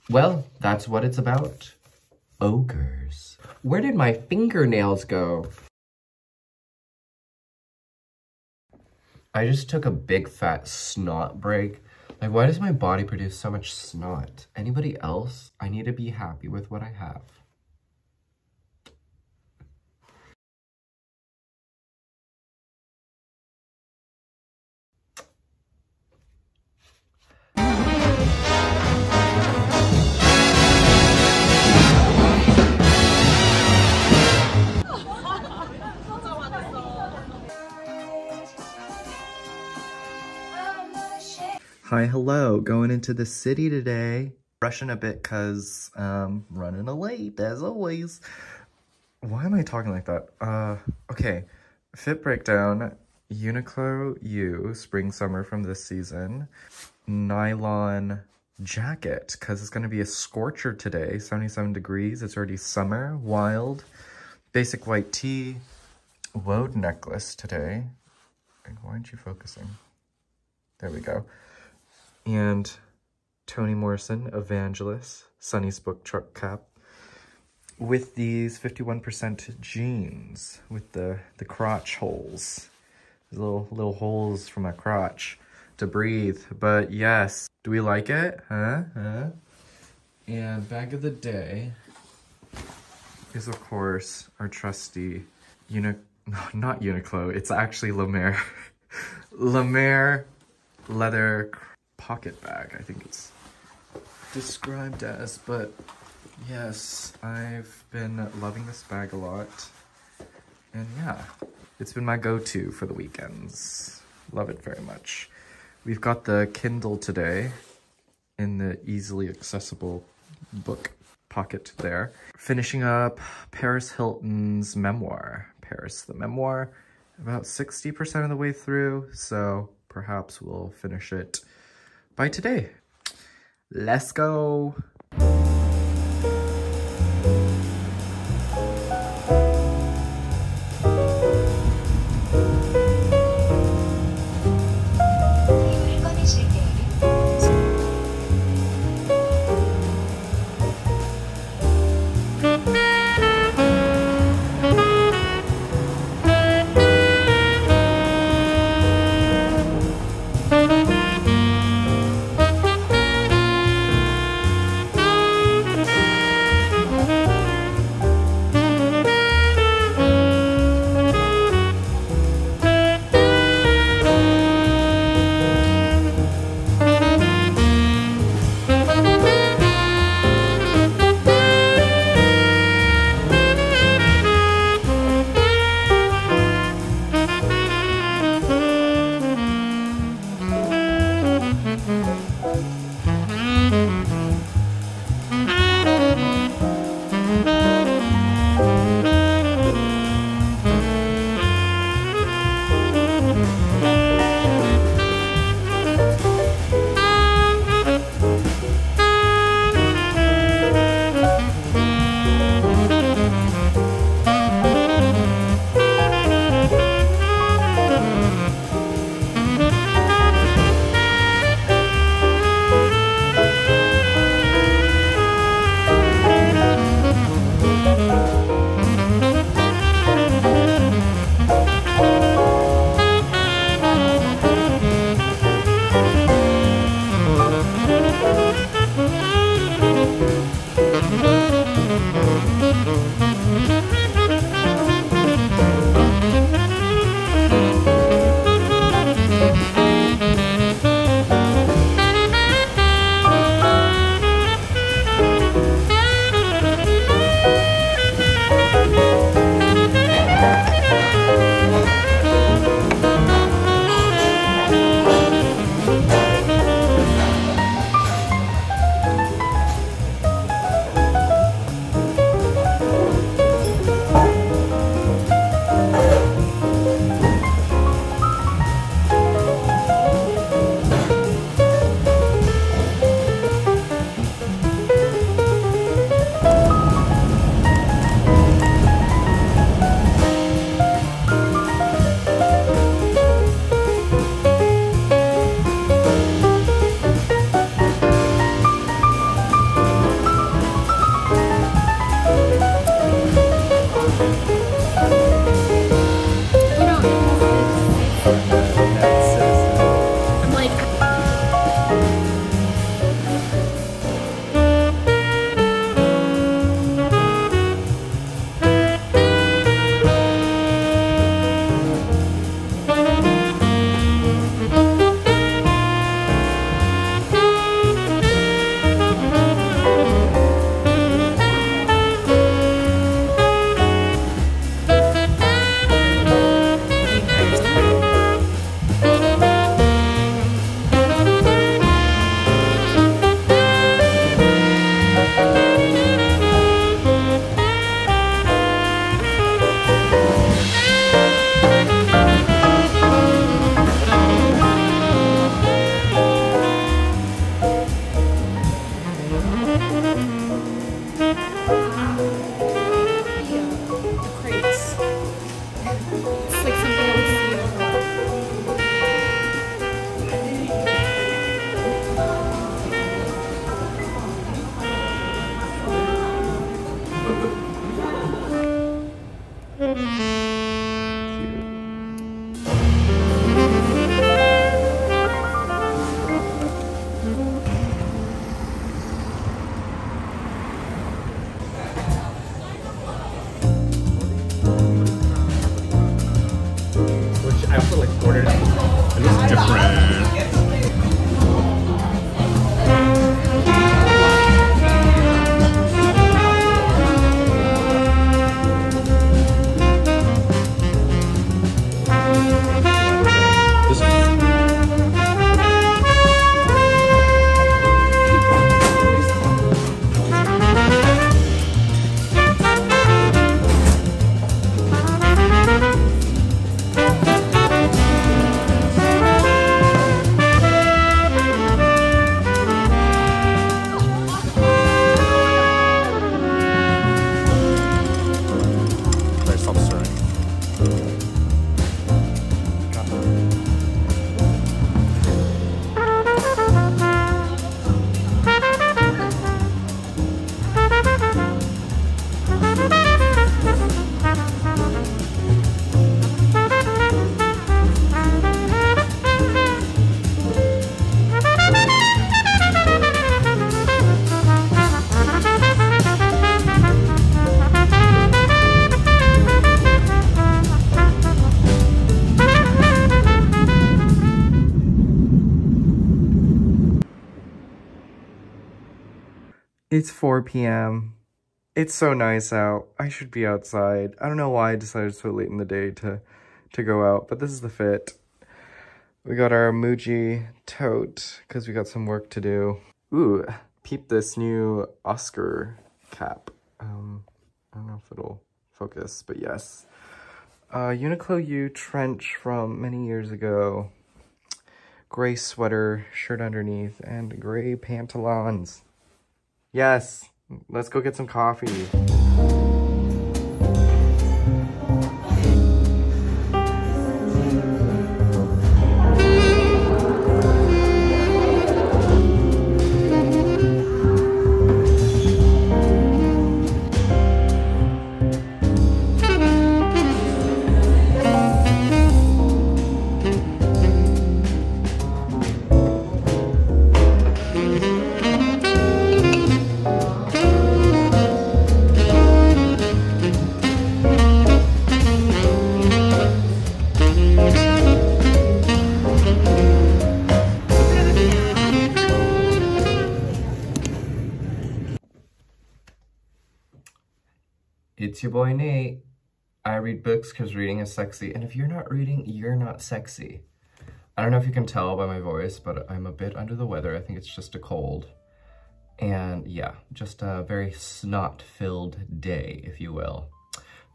Well, that's what it's about. Ogres. Where did my fingernails go? I just took a big fat snot break. Like, why does my body produce so much snot? Anybody else? I need to be happy with what I have. Hi, hello. Going into the city today. Rushing a bit because running late as always. Why am I talking like that? Okay. Fit breakdown. Uniqlo U spring summer from this season. Nylon jacket because it's going to be a scorcher today. 77 degrees. It's already summer. Wild. Basic white tee. Woad necklace today. Why aren't you focusing? There we go. And Toni Morrison, Evangelist, Sunny's book truck cap, with these 51% jeans with the crotch holes, little holes for my crotch to breathe. But yes, do we like it? Huh? And bag of the day is of course our trusty not Uniqlo. It's actually La Mer. La Mer leather pocket bag, I think it's described as, but yes, I've been loving this bag a lot, and yeah, it's been my go-to for the weekends. Love it very much. We've got the Kindle today in the easily accessible book pocket there. Finishing up Paris Hilton's Memoir. Paris the Memoir, about 60% of the way through, so perhaps we'll finish it by today. Let's go. Which I also like ordered. It looks different. It's 4 p.m. It's so nice out. I should be outside. I don't know why I decided so late in the day to go out, but this is the fit. We got our Muji tote because we got some work to do. Ooh, peep this new Oscar cap. I don't know if it'll focus, but yes. Uniqlo U trench from many years ago. Gray sweater, shirt underneath, and gray pantalons. Yes, let's go get some coffee. It's your boy Nate. I read books because reading is sexy, and if you're not reading, you're not sexy. I don't know if you can tell by my voice, but I'm a bit under the weather. I think it's just a cold. And yeah, just a very snot-filled day, if you will.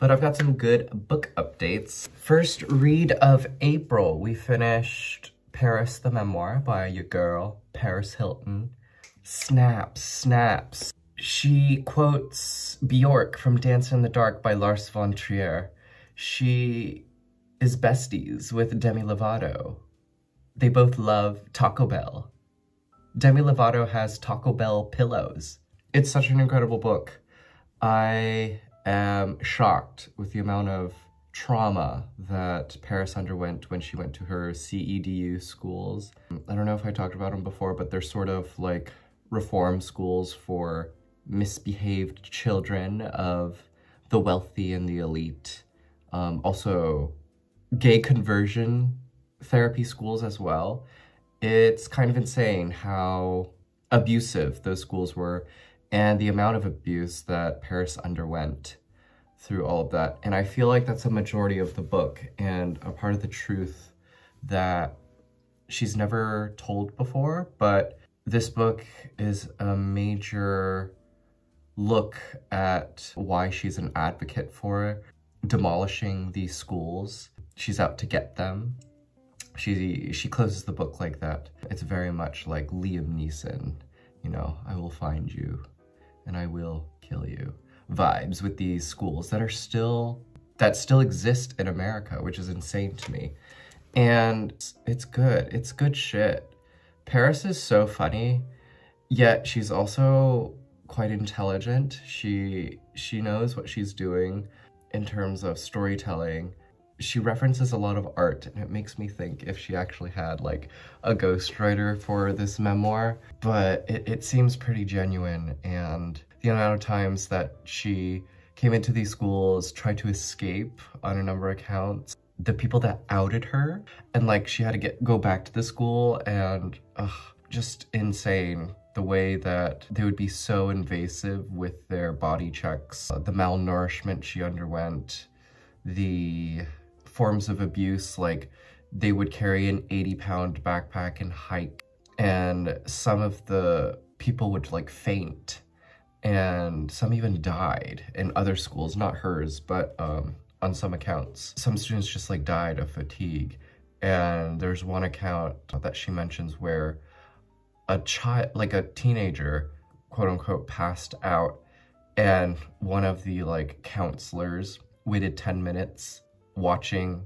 But I've got some good book updates. First read of April. We finished Paris the Memoir by your girl, Paris Hilton. Snaps, snaps. She quotes Bjork from Dance in the Dark by Lars von Trier. She is besties with Demi Lovato. They both love Taco Bell. Demi Lovato has Taco Bell pillows. It's such an incredible book. I am shocked with the amount of trauma that Paris underwent when she went to her CEDU schools. I don't know if I talked about them before, but they're sort of like reform schools for misbehaved children of the wealthy and the elite. Also gay conversion therapy schools as well. It's kind of insane how abusive those schools were and the amount of abuse that Paris underwent through all of that. And I feel like that's a majority of the book and a part of the truth that she's never told before, but this book is a major look at why she's an advocate for demolishing these schools. She's out to get them. She closes the book like that. It's very much like Liam Neeson, you know, I will find you and I will kill you vibes with these schools that still exist in America, which is insane to me. And it's good. It's good shit. Paris is so funny, yet she's also quite intelligent. She knows what she's doing. in terms of storytelling. She references a lot of art, and it makes me think if she actually had like a ghostwriter for this memoir, but it seems pretty genuine. And the amount of times that she came into these schools, tried to escape on a number of counts, the people that outed her, and like she had to go back to the school, and just insane. The way that they would be so invasive with their body checks, the malnourishment she underwent, the forms of abuse, like they would carry an 80-pound backpack and hike, and some of the people would like faint, and some even died in other schools, not hers, but on some accounts. Some students just like died of fatigue. And there's one account that she mentions where a child, like a teenager, quote unquote, passed out, and one of the like counselors waited 10 minutes watching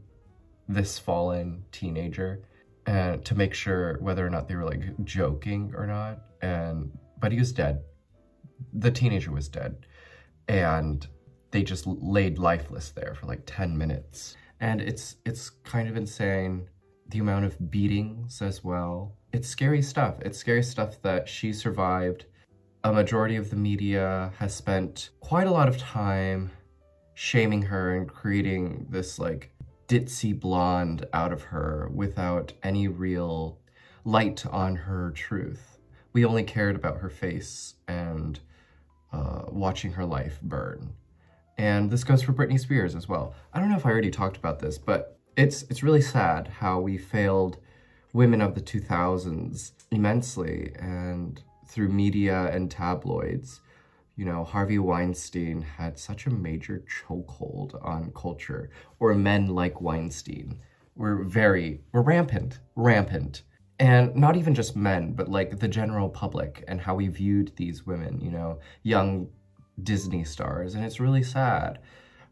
this fallen teenager and to make sure whether or not they were like joking or not. But he was dead. The teenager was dead, and they just laid lifeless there for like 10 minutes. And it's kind of insane, the amount of beatings as well. It's scary stuff. It's scary stuff that she survived. A majority of the media has spent quite a lot of time shaming her and creating this like ditzy blonde out of her without any real light on her truth. We only cared about her face and watching her life burn. And this goes for Britney Spears as well. I don't know if I already talked about this, but it's really sad how we failed women of the 2000s immensely, and through media and tabloids. You know, Harvey Weinstein had such a major chokehold on culture, or men like Weinstein were rampant. And not even just men, but like the general public and how we viewed these women, you know, young Disney stars. And it's really sad.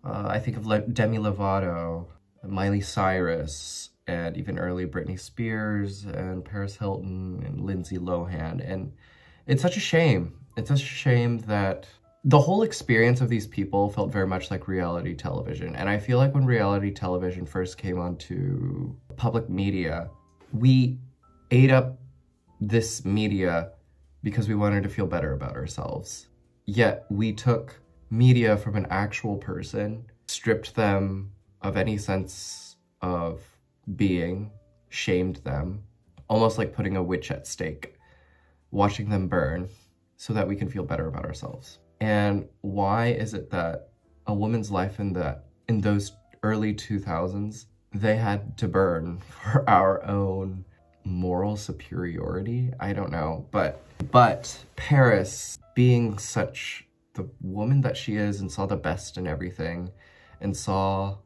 I think of Demi Lovato, Miley Cyrus, and even early Britney Spears and Paris Hilton and Lindsay Lohan. And it's such a shame. It's such a shame that the whole experience of these people felt very much like reality television. And I feel like when reality television first came onto public media, we ate up this media because we wanted to feel better about ourselves. Yet we took media from an actual person, stripped them of any sense of being, shamed them, almost like putting a witch at stake, watching them burn so that we can feel better about ourselves. And why is it that a woman's life in those early 2000s, they had to burn for our own moral superiority? I don't know, but Paris, being such the woman that she is and saw the best in everything and saw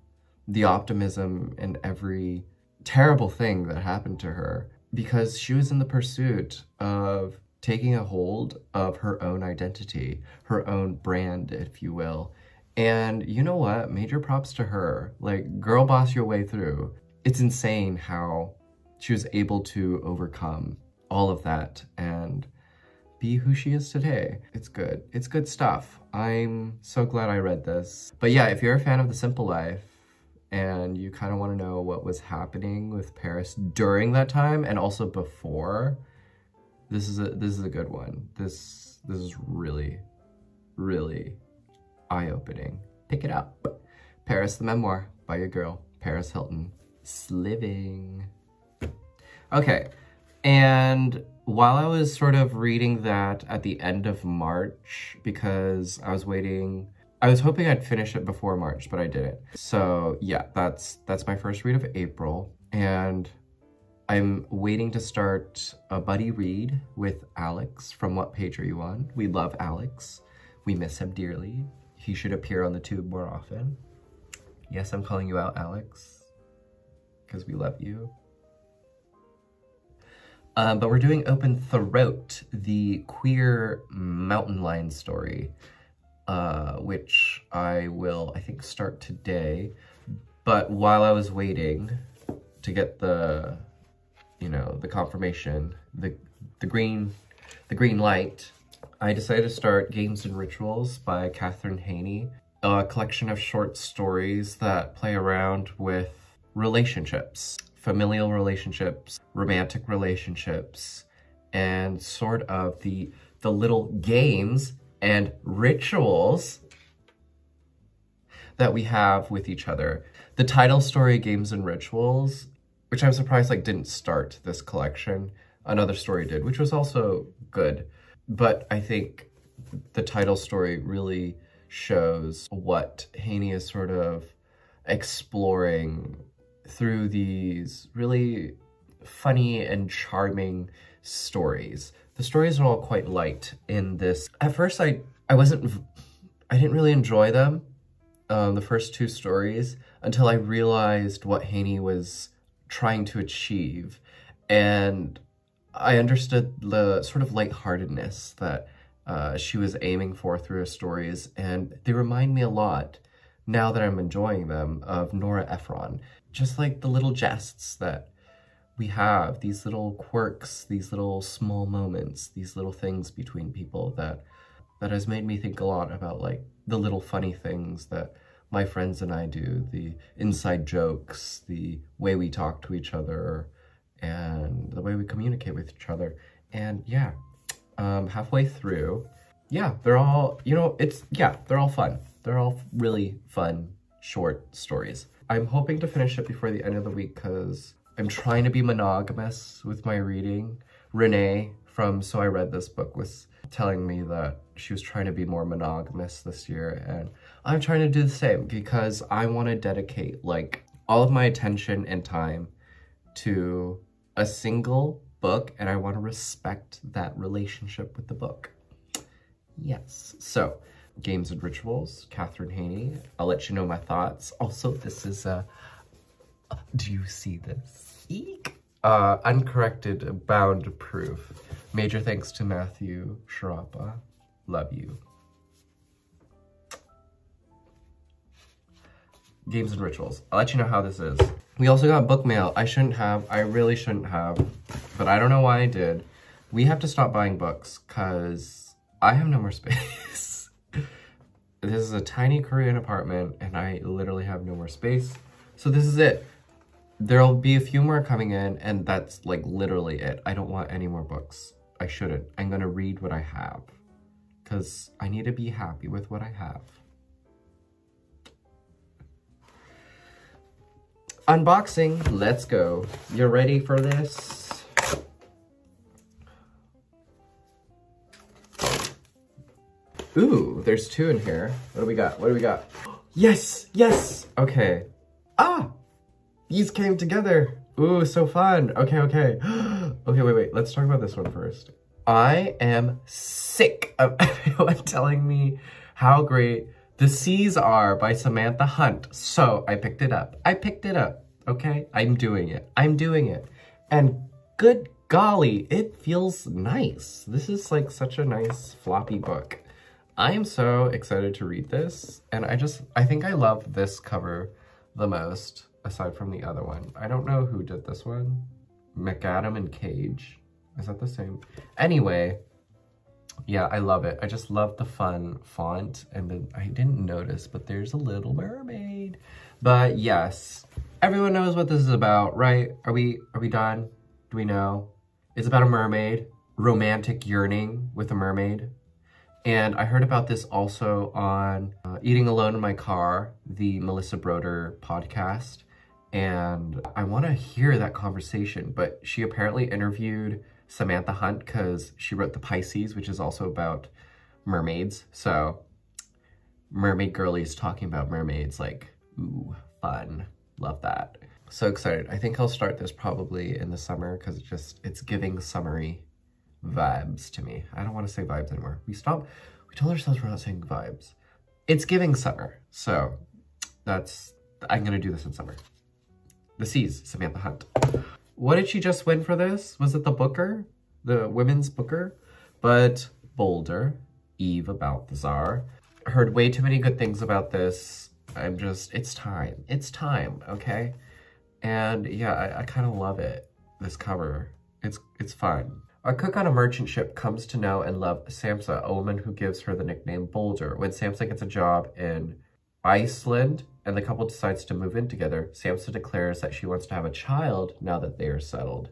the optimism in every terrible thing that happened to her, because she was in the pursuit of taking a hold of her own identity, her own brand, if you will. And you know what? Major props to her. Like, girl boss your way through. It's insane how she was able to overcome all of that and be who she is today. It's good. It's good stuff. I'm so glad I read this. But yeah, if you're a fan of The Simple Life and you kind of want to know what was happening with Paris during that time and also before, this is a good one. This is really, really eye-opening. Pick it up. Paris, the Memoir by your girl, Paris Hilton. Sliving. Okay, and while I was sort of reading that at the end of March, because I was hoping I'd finish it before March, but I didn't. So yeah, that's my first read of April, and I'm waiting to start a buddy read with Alex from What Page Are You On? We love Alex. We miss him dearly. He should appear on the tube more often. Yes, I'm calling you out, Alex, because we love you. But we're doing Open Throat, the queer mountain lion story, which I will, I think, start today. But while I was waiting to get the, you know, the confirmation, the green light, I decided to start Games and Rituals by Katherine Heiny. a collection of short stories that play around with relationships, familial relationships, romantic relationships, and sort of the little games and rituals that we have with each other. The title story, Games and Rituals, which I'm surprised like didn't start this collection. Another story did, which was also good. But I think the title story really shows what Heiny is sort of exploring through these really funny and charming stories. The stories are all quite light in this. At first, I didn't really enjoy them, the first two stories, until I realized what Heiny was trying to achieve. And I understood the sort of lightheartedness that she was aiming for through her stories, and they remind me a lot, now that I'm enjoying them, of Nora Ephron. Just like the little jests that we have, these little quirks, these little small moments, these little things between people that has made me think a lot about like the little funny things that my friends and I do, the inside jokes, the way we talk to each other, and the way we communicate with each other. And yeah, halfway through, yeah, they're all, you know, they're all fun. They're all really fun, short stories. I'm hoping to finish it before the end of the week because I'm trying to be monogamous with my reading. Renee from So I Read This Book was telling me that she was trying to be more monogamous this year, and I'm trying to do the same because I want to dedicate like all of my attention and time to a single book, and I want to respect that relationship with the book. Yes. So, Games and Rituals, Katherine Heiny. I'll let you know my thoughts. Also, this is do you see this? Eek! Uncorrected, bound proof. Major thanks to Matthew Sharapa. Love you. Games and Rituals. I'll let you know how this is. We also got book mail. I really shouldn't have, but I don't know why I did. We have to stop buying books because I have no more space. This is a tiny Korean apartment and I literally have no more space. So this is it. There'll be a few more coming in and that's like literally it. I don't want any more books. I shouldn't. I'm gonna read what I have because I need to be happy with what I have. Unboxing, let's go. You ready for this? Ooh, there's two in here. What do we got? What do we got? Yes, yes. Okay. Ah, these came together. Ooh, so fun. Okay, okay. Okay, wait. Let's talk about this one first. I am sick of everyone telling me how great The Seas Are by Samantha Hunt. So I picked it up. Okay? I'm doing it. And good golly, it feels nice. This is like such a nice floppy book. I am so excited to read this. And I think I love this cover the most, aside from the other one. I don't know who did this one. McAdam and Cage. Is that the same? Anyway, yeah, I love it. I just love the fun font. And then I didn't notice, but there's a little mermaid. But yes, everyone knows what this is about, right? Are we done? Do we know? It's about a mermaid, romantic yearning with a mermaid. And I heard about this also on Eating Alone in My Car, the Melissa Broder podcast. And I want to hear that conversation, but she apparently interviewed Samantha Hunt because she wrote The Pisces, which is also about mermaids. So mermaid girlies talking about mermaids, like, ooh, fun. Love that. So excited. I think I'll start this probably in the summer because it's giving summery vibes to me. I don't want to say vibes anymore. We told ourselves we're not saying vibes. It's giving summer. So I'm going to do this in summer. The Seas, Samantha Hunt. What did she just win for this? Was it the Booker? The women's Booker? But Boulder, Eva Baltasar. Heard way too many good things about this. It's time, okay? And yeah, I kind of love it, this cover. It's fun. A cook on a merchant ship comes to know and love Samantha, a woman who gives her the nickname Boulder. When Samantha gets a job in Iceland, and the couple decides to move in together. Samantha declares that she wants to have a child now that they are settled.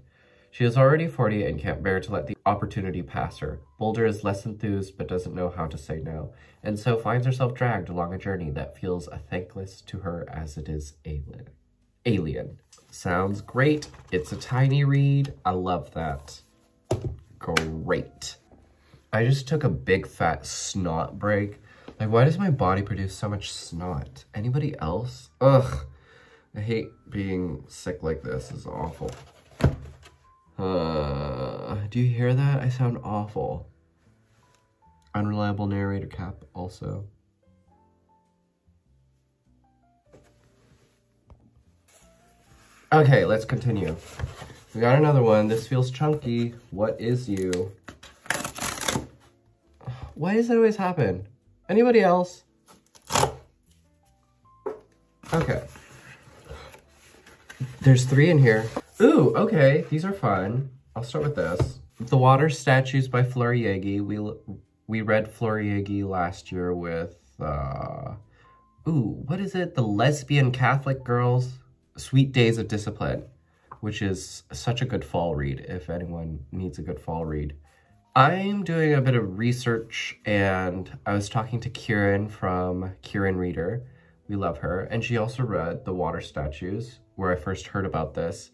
She is already 40 and can't bear to let the opportunity pass her. Boulder is less enthused but doesn't know how to say no, and so finds herself dragged along a journey that feels as thankless to her as it is alien. Sounds great. It's a tiny read. I love that. Great. I just took a big fat snot break. Like, why does my body produce so much snot? Anybody else? Ugh. I hate being sick like this. It's awful. Do you hear that? I sound awful. Unreliable narrator cap also. Okay, let's continue. We got another one. This feels chunky. What is you? Why does that always happen? Anybody else? Okay. There's 3 in here. Ooh, okay. These are fun. I'll start with this. The Water Statues by Fleur Jaeggy. We read Fleur Jaeggy last year with, what is it? The Lesbian Catholic Girls, Sweet Days of Discipline, which is such a good fall read if anyone needs a good fall read. I'm doing a bit of research, and I was talking to Kieran from Kieran Reader. We love her. And she also read The Water Statues, where I first heard about this.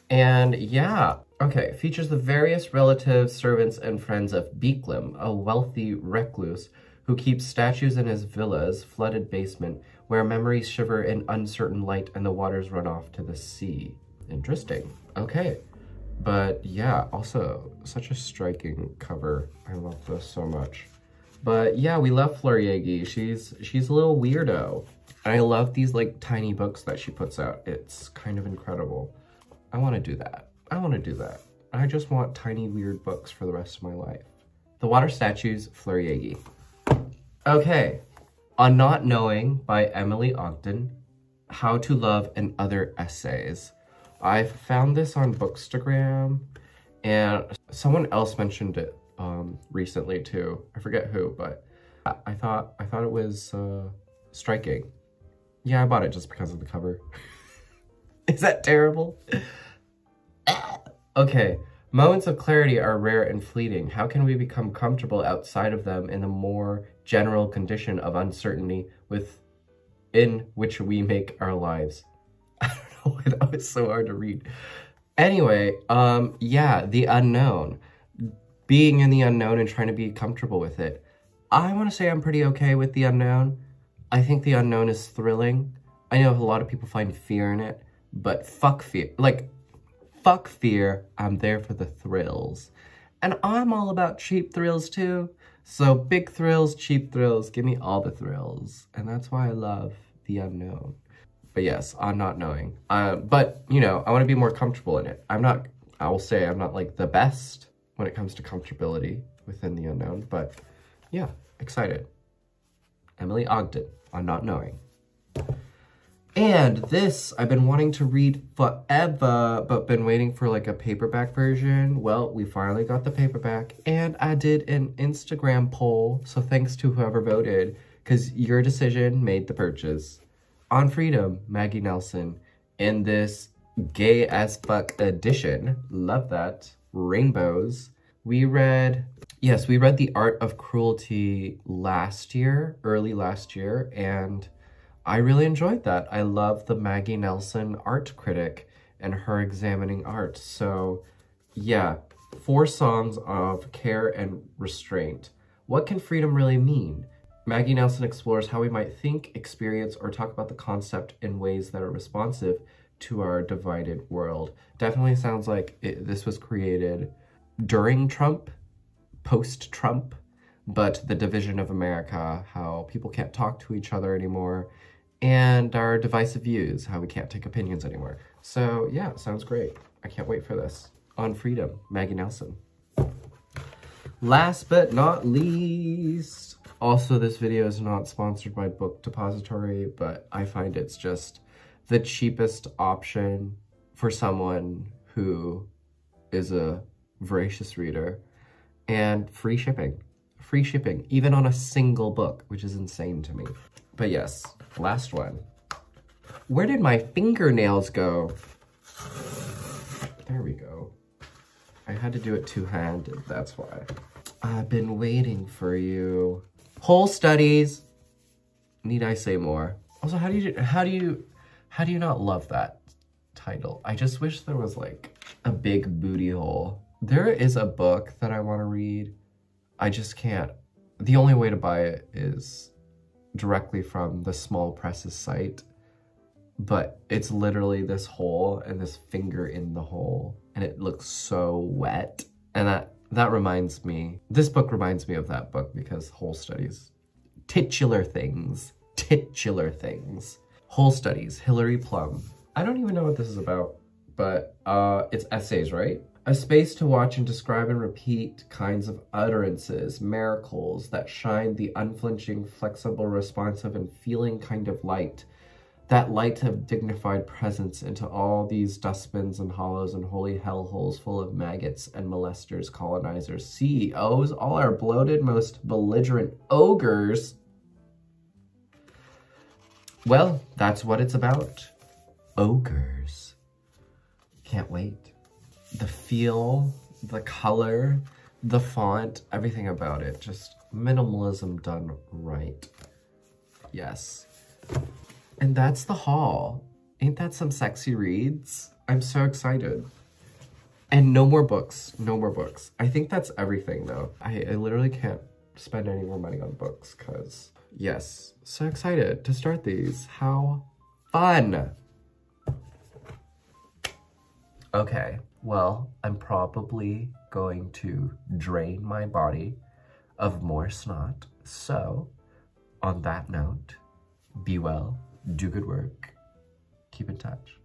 And yeah, okay, features the various relatives, servants, and friends of Beeklam, a wealthy recluse who keeps statues in his villa's flooded basement, where memories shiver in uncertain light and the waters run off to the sea. Interesting. Okay. But yeah, also such a striking cover. I love this so much. But yeah, we love Fleur Jaeggy. She's a little weirdo. And I love these like tiny books that she puts out. It's kind of incredible. I want to do that. I want to do that. I just want tiny weird books for the rest of my life. The Water Statues, Fleur Jaeggy. Okay. On Not Knowing by Emily Ogden. How to Love and Other Essays. I found this on Bookstagram, and someone else mentioned it recently too. I forget who, but I thought it was striking. Yeah, I bought it just because of the cover. Is that terrible? Okay, moments of clarity are rare and fleeting. How can we become comfortable outside of them in the more general condition of uncertainty within which we make our lives? That was so hard to read. Anyway, yeah, the unknown. Being in the unknown and trying to be comfortable with it. I want to say I'm pretty okay with the unknown. I think the unknown is thrilling. I know a lot of people find fear in it, but fuck fear. Like, fuck fear. I'm there for the thrills. And I'm all about cheap thrills too. So big thrills, cheap thrills, give me all the thrills. And that's why I love the unknown. But yes, on Not Knowing. But, you know, I want to be more comfortable in it. I will say I'm not like the best when it comes to comfortability within the unknown, but yeah, excited. Emily Ogden on Not Knowing. And this, I've been wanting to read forever, but been waiting for like a paperback version. Well, we finally got the paperback, and I did an Instagram poll, so thanks to whoever voted, because your decision made the purchase. On Freedom, Maggie Nelson, in this gay as fuck edition. Love that. Rainbows. We read The Art of Cruelty early last year, and I really enjoyed that. I love the Maggie Nelson art critic and her examining art. So yeah, 4 songs of care and restraint. What can freedom really mean? Maggie Nelson explores how we might think, experience, or talk about the concept in ways that are responsive to our divided world. Definitely sounds like this was created during Trump, post-Trump, but the division of America, how people can't talk to each other anymore, and our divisive views, how we can't take opinions anymore. So yeah, sounds great. I can't wait for this. On Freedom, Maggie Nelson. Last but not least, also this video is not sponsored by Book Depository, but I find it's just the cheapest option for someone who is a voracious reader, and free shipping, even on a single book, which is insane to me. But yes, last one. Where did my fingernails go? There we go. I had to do it two-handed, that's why. I've been waiting for you. Whole studies. Need I say more? Also, how do you not love that title? I just wish there was like a big booty hole. There is a book that I want to read. I just can't. The only way to buy it is directly from the small presses site, but it's literally this hole and this finger in the hole, and it looks so wet. And that reminds me, this book reminds me of that book because whole studies, titular things. Whole studies, Hilary, Plum. I don't even know what this is about, but it's essays, right? A space to watch and describe and repeat kinds of utterances, miracles that shine the unflinching, flexible, responsive, and feeling kind of light. That light of dignified presence into all these dustbins and hollows and holy hellholes full of maggots and molesters, colonizers, CEOs, all our bloated, most belligerent ogres. Well, that's what it's about. Ogres. Can't wait. The feel, the color, the font, everything about it. Just minimalism done right. Yes. And that's the haul. Ain't that some sexy reads? I'm so excited. And no more books. No more books. I think that's everything though. I literally can't spend any more money on books because, yes. So excited to start these. How fun. Okay. Well, I'm probably going to drain my body of more snot. So, on that note, be well, do good work, keep in touch.